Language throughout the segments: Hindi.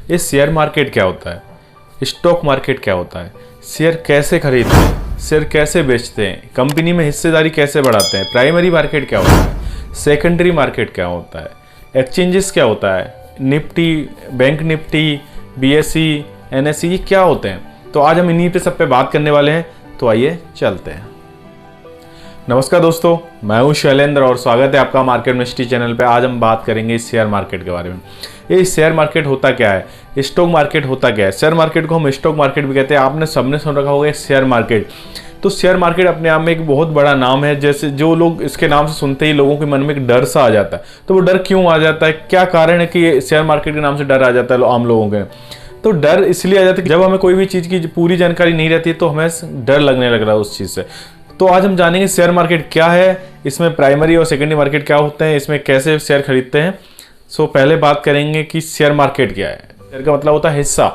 ये शेयर मार्केट क्या होता है, स्टॉक मार्केट क्या होता है, शेयर कैसे खरीदते हैं, शेयर कैसे बेचते हैं, कंपनी में हिस्सेदारी कैसे बढ़ाते हैं, प्राइमरी मार्केट क्या होता है, सेकेंडरी मार्केट क्या होता है, एक्सचेंजेस क्या होता है, Nifty, bank Nifty, BSE, NSE, ये क्या होते हैं। तो आज हम इन्हीं पे सब पे बात करने वाले हैं। तो आइए चलते हैं। नमस्कार दोस्तों, मैं हूं शैलेंद्र और स्वागत है आपका मार्केट मिस्ट्री चैनल पे। आज हम बात करेंगे शेयर मार्केट के बारे में। ये शेयर मार्केट होता क्या है, स्टॉक मार्केट होता क्या है। शेयर मार्केट को हम स्टॉक मार्केट भी कहते हैं। आपने सबने सुन रखा होगा शेयर मार्केट। तो शेयर मार्केट अपने आप में एक बहुत बड़ा नाम है। जैसे जो लोग इसके नाम से सुनते ही लोगों के मन में एक डर सा आ जाता है। तो वो डर क्यों आ जाता है, क्या कारण है कि शेयर मार्केट के नाम से डर आ जाता है आम लोगों के। तो डर इसलिए आ जाता है कि जब हमें कोई भी चीज़ की पूरी जानकारी नहीं रहती तो हमें डर लगने लग रहा है उस चीज़ से। तो आज हम जानेंगे शेयर मार्केट क्या है, इसमें प्राइमरी और सेकेंडरी मार्केट क्या होते हैं, इसमें कैसे शेयर खरीदते हैं। सो पहले बात करेंगे कि शेयर मार्केट क्या है। शेयर का मतलब होता है हिस्सा,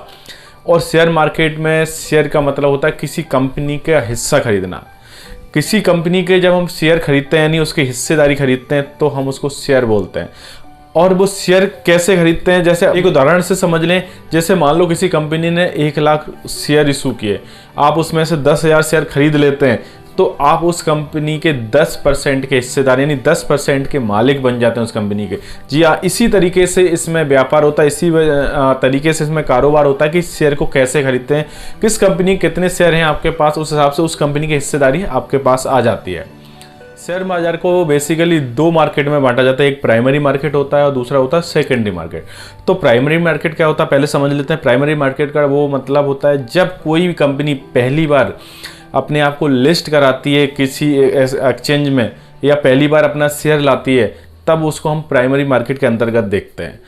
और शेयर मार्केट में शेयर का मतलब होता है किसी कंपनी का हिस्सा खरीदना। किसी कंपनी के जब हम शेयर खरीदते हैं यानी उसकी हिस्सेदारी खरीदते हैं तो हम उसको शेयर बोलते हैं। और वो शेयर कैसे खरीदते हैं, जैसे एक उदाहरण से समझ लें। जैसे मान लो किसी कंपनी ने 1 लाख शेयर इशू किए, आप उसमें से 10,000 शेयर खरीद लेते हैं, तो आप उस कंपनी के 10% के हिस्सेदार यानी 10% के मालिक बन जाते हैं उस कंपनी के। जी हाँ, इसी तरीके से इसमें व्यापार होता है, इसी तरीके से इसमें कारोबार होता है कि शेयर को कैसे खरीदते हैं, किस कंपनी कितने शेयर हैं आपके पास, उस हिसाब से उस कंपनी की हिस्सेदारी आपके पास आ जाती है। शेयर बाजार को बेसिकली 2 मार्केट में बांटा जाता है। एक प्राइमरी मार्केट होता है और दूसरा होता है सेकेंडरी मार्केट। तो प्राइमरी मार्केट क्या होता है पहले समझ लेते हैं। प्राइमरी मार्केट का वो मतलब होता है जब कोई भी कंपनी पहली बार अपने आप को लिस्ट कराती है किसी एक्सचेंज में, या पहली बार अपना शेयर लाती है, तब उसको हम प्राइमरी मार्केट के अंतर्गत देखते हैं।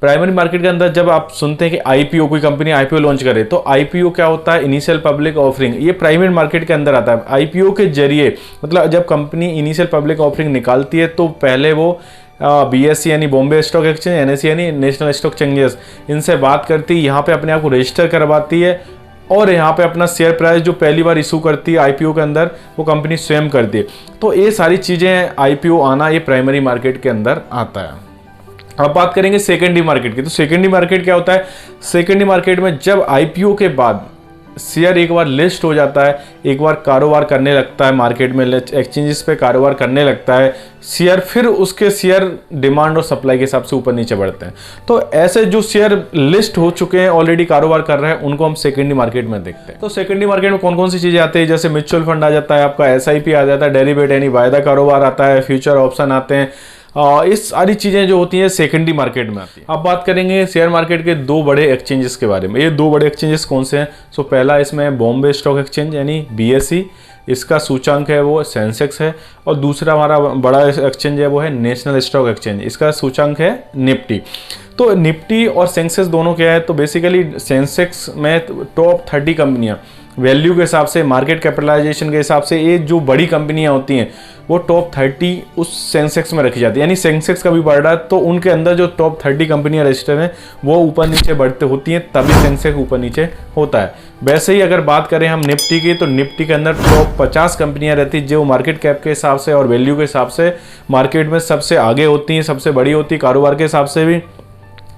प्राइमरी मार्केट के अंदर जब आप सुनते हैं कि आईपीओ, कोई कंपनी आईपीओ लॉन्च करे, तो आईपीओ क्या होता है, इनिशियल पब्लिक ऑफरिंग। ये प्राइमरी मार्केट के अंदर आता है। आईपीओ के जरिए मतलब जब कंपनी इनिशियल पब्लिक ऑफरिंग निकालती है तो पहले वो बीएसई यानी बॉम्बे स्टॉक एक्सचेंज, एनएसई यानी नेशनल स्टॉक एक्सचेंजेस, इनसे बात करती है, यहाँ पे अपने आप को रजिस्टर करवाती है, और यहाँ पे अपना शेयर प्राइस जो पहली बार इशू करती है आईपीओ के अंदर, वो कंपनी स्वयं करती है। तो ये सारी चीज़ें आईपीओ आना, ये प्राइमरी मार्केट के अंदर आता है। अब बात करेंगे सेकेंडरी मार्केट की। तो सेकेंडरी मार्केट क्या होता है। सेकेंडरी मार्केट में जब आईपीओ के बाद शेयर एक बार लिस्ट हो जाता है, एक बार कारोबार करने लगता है मार्केट में, एक्सचेंजेस पे कारोबार करने लगता है शेयर, फिर उसके शेयर डिमांड और सप्लाई के हिसाब से ऊपर नीचे बढ़ते हैं। तो ऐसे जो शेयर लिस्ट हो चुके हैं, ऑलरेडी कारोबार कर रहे हैं, उनको हम सेकेंडरी मार्केट में देखते हैं। तो सेकेंडरी मार्केट में कौन कौन सी चीज़ें आती है, जैसे म्यूचुअल फंड आ जाता है, आपका एसआईपी आ जाता है, डेरिवेटिव यानी वायदा कारोबार आता है, फ्यूचर ऑप्शन आते हैं। इस सारी चीज़ें जो होती हैं सेकेंडरी मार्केट में आती है। अब बात करेंगे शेयर मार्केट के 2 बड़े एक्सचेंजेस के बारे में। ये 2 बड़े एक्सचेंजेस कौन से हैं। सो पहला इसमें बॉम्बे स्टॉक एक्सचेंज यानी बीएसई, इसका सूचांक है वो सेंसेक्स है, और दूसरा हमारा बड़ा एक्सचेंज है वो है नेशनल स्टॉक एक्सचेंज, इसका सूचांक है निफ्टी। तो निफ्टी और सेंसेक्स दोनों क्या है, तो बेसिकली सेंसेक्स में टॉप 30 कंपनियाँ वैल्यू के हिसाब से, मार्केट कैपिटलाइजेशन के हिसाब से, ये जो बड़ी कंपनियां होती हैं वो टॉप 30 उस सेंसेक्स में रखी जाती है। यानी सेंसेक्स कभी बढ़ रहा है तो उनके अंदर जो टॉप 30 कंपनियां रजिस्टर हैं वो ऊपर नीचे बढ़ते होती हैं, तभी सेंसेक्स ऊपर नीचे होता है। वैसे ही अगर बात करें हम निफ्टी की, तो निफ्टी के अंदर टॉप 50 कंपनियां रहती हैं जो मार्केट कैप के हिसाब से और वैल्यू के हिसाब से मार्केट में सबसे आगे होती हैं, सबसे बड़ी होती है, कारोबार के हिसाब से भी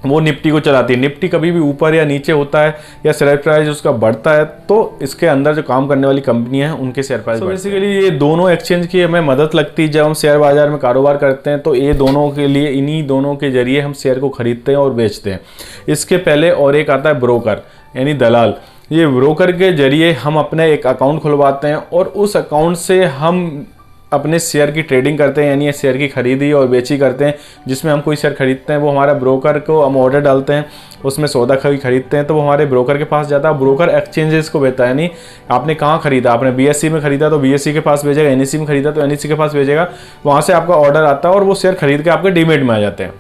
वो निफ्टी को चलाती है। निफ्टी कभी भी ऊपर या नीचे होता है या शेयर प्राइस उसका बढ़ता है तो इसके अंदर जो काम करने वाली कंपनियां हैं उनके शेयर प्राइस बेसिकली ये दोनों एक्सचेंज की हमें मदद लगती है जब हम शेयर बाजार में कारोबार करते हैं। तो ये दोनों के लिए, इन्हीं दोनों के जरिए हम शेयर को खरीदते हैं और बेचते हैं। इसके पहले और एक आता है ब्रोकर यानी दलाल। ये ब्रोकर के जरिए हम अपने एक अकाउंट खुलवाते हैं और उस अकाउंट से हम अपने शेयर की ट्रेडिंग करते हैं, यानी शेयर की खरीदी और बेची करते हैं। जिसमें हम कोई शेयर खरीदते हैं वो हमारा ब्रोकर को हम ऑर्डर डालते हैं, उसमें सौदा खरीदते हैं तो वो हमारे ब्रोकर के पास जाता है। ब्रोकर एक्सचेंजेस को भेजता है, यानी आपने कहाँ खरीदा, आपने बीएसई में खरीदा तो बीएसई के पास भेजेगा, एनएसई में खरीदा तो एनएसई के पास भेजेगा, वहाँ से आपका ऑर्डर आता है और वो शेयर खरीद के आपके डीमेट में आ जाते हैं।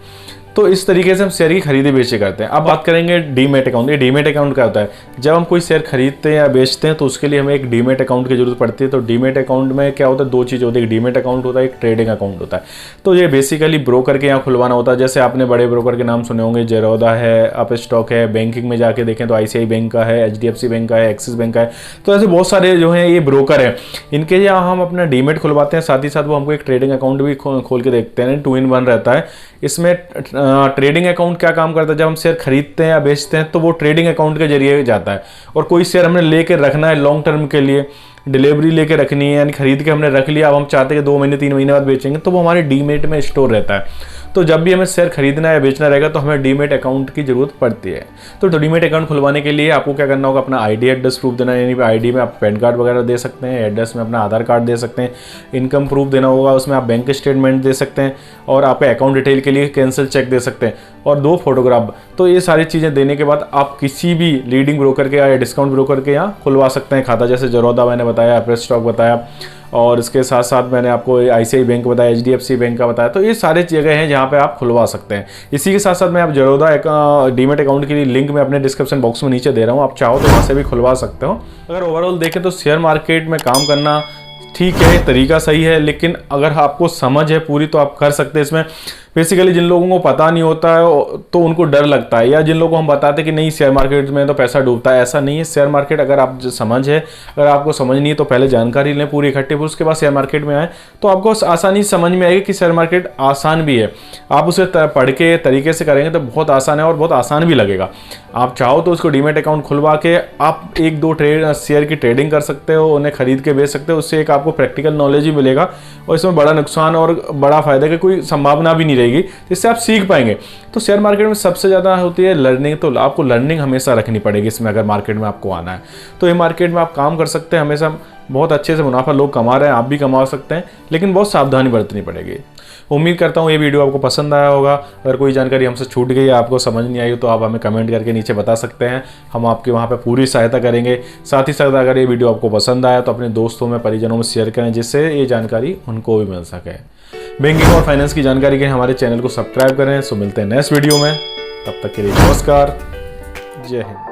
तो इस तरीके से हम शेयर की खरीदी बेची करते हैं। अब बात करेंगे डीमेट अकाउंट। ये डीमेट अकाउंट क्या होता है, जब हम कोई शेयर खरीदते हैं या बेचते हैं तो उसके लिए हमें एक डीमेट अकाउंट की जरूरत पड़ती है। तो डीमेट अकाउंट में क्या होता है, 2 चीज़ होती है, एक डीमेट अकाउंट होता है, एक ट्रेडिंग अकाउंट होता है। तो ये बेसिकली ब्रोकर के यहाँ खुलवाना होता है। जैसे आपने बड़े ब्रोकर के नाम सुने होंगे, जेरोदा है, अप स्टॉक है, बैंकिंग में जाके देखें तो आईसीआई बैंक का है, एचडीएफसी बैंक का है, एक्सिस बैंक का है। तो ऐसे बहुत सारे जो हैं ये ब्रोकर हैं, इनके यहाँ हम अपना डीमेट खुलवाते हैं, साथ ही साथ वो हमको एक ट्रेडिंग अकाउंट भी खोल के देखते हैं। 2 in 1 रहता है, इसमें ट्रेडिंग अकाउंट क्या काम करता है, जब हम शेयर खरीदते हैं या बेचते हैं तो वो ट्रेडिंग अकाउंट के जरिए जाता है। और कोई शेयर हमने लेके रखना है लॉन्ग टर्म के लिए, डिलीवरी लेके रखनी है, यानी खरीद के हमने रख लिया, अब हम चाहते हैं कि 2 महीने 3 महीने बाद बेचेंगे, तो वो हमारे डीमेट में स्टोर रहता है। तो जब भी हमें शेयर खरीदना या बेचना रहेगा तो हमें डीमेट अकाउंट की जरूरत पड़ती है। तो डीमेट अकाउंट खुलवाने के लिए आपको क्या करना होगा, अपना आईडी एड्रेस प्रूफ देना, यानी आईडी में आप पैन कार्ड वगैरह दे सकते हैं, एड्रेस में अपना आधार कार्ड दे सकते हैं, इनकम प्रूफ देना होगा, उसमें आप बैंक स्टेटमेंट दे सकते हैं, और आपके अकाउंट डिटेल के लिए कैंसिल चेक दे सकते हैं, और 2 फोटोग्राफ। तो ये सारी चीज़ें देने के बाद आप किसी भी लीडिंग ब्रोकर के या डिस्काउंट ब्रोकर के यहाँ खुलवा सकते हैं खाता, जैसे जरोदा मैंने बताया, प्रेस स्टॉक बताया, और इसके साथ साथ मैंने आपको ICICI बैंक बताया, HDFC बैंक का बताया। तो ये सारे जगह हैं जहाँ पे आप खुलवा सकते हैं। इसी के साथ साथ मैं आप जरोदा डीमेट अकाउंट के लिए लिंक मैं अपने डिस्क्रिप्शन बॉक्स में नीचे दे रहा हूँ, आप चाहो तो वहाँ से भी खुलवा सकते हो। अगर ओवरऑल देखें तो शेयर मार्केट में काम करना ठीक है, तरीका सही है, लेकिन अगर आपको समझ है पूरी तो आप कर सकते हैं इसमें। बेसिकली जिन लोगों को पता नहीं होता है तो उनको डर लगता है, या जिन लोगों को हम बताते हैं कि नहीं शेयर मार्केट में तो पैसा डूबता है, ऐसा नहीं है। शेयर मार्केट अगर आप समझ है, अगर आपको समझ नहीं है तो पहले जानकारी लें पूरी इकट्ठी, फिर उसके बाद शेयर मार्केट में आए तो आपको आसानी समझ में आएगी कि शेयर मार्केट आसान भी है। आप उसे पढ़ के तरीके से करेंगे तो बहुत आसान है और बहुत आसान भी लगेगा। आप चाहो तो उसको डीमेट अकाउंट खुलवा के आप 1-2 शेयर की ट्रेडिंग कर सकते हो, उन्हें खरीद के बेच सकते हो, उससे एक आपको प्रैक्टिकल नॉलेज ही मिलेगा, और इसमें बड़ा नुकसान और बड़ा फायदा की कोई संभावना भी नहीं रहेगी, जिससे आप सीख पाएंगे। तो शेयर मार्केट में सबसे ज़्यादा होती है लर्निंग, तो आपको लर्निंग हमेशा रखनी पड़ेगी इसमें, अगर मार्केट में आपको आना है तो ये मार्केट में आप काम कर सकते हैं हमेशा। बहुत अच्छे से मुनाफा लोग कमा रहे हैं, आप भी कमा सकते हैं, लेकिन बहुत सावधानी बरतनी पड़ेगी। उम्मीद करता हूँ ये वीडियो आपको पसंद आया होगा। अगर कोई जानकारी हमसे छूट गई या आपको समझ नहीं आई तो आप हमें कमेंट करके नीचे बता सकते हैं, हम आपके वहाँ पे पूरी सहायता करेंगे। साथ ही साथ अगर ये वीडियो आपको पसंद आया तो अपने दोस्तों में, परिजनों में शेयर करें, जिससे ये जानकारी उनको भी मिल सके। बैंकिंग और फाइनेंस की जानकारी के हमारे चैनल को सब्सक्राइब करें। सो मिलते हैं नेक्स्ट वीडियो में, तब तक के लिए नमस्कार, जय हिंद।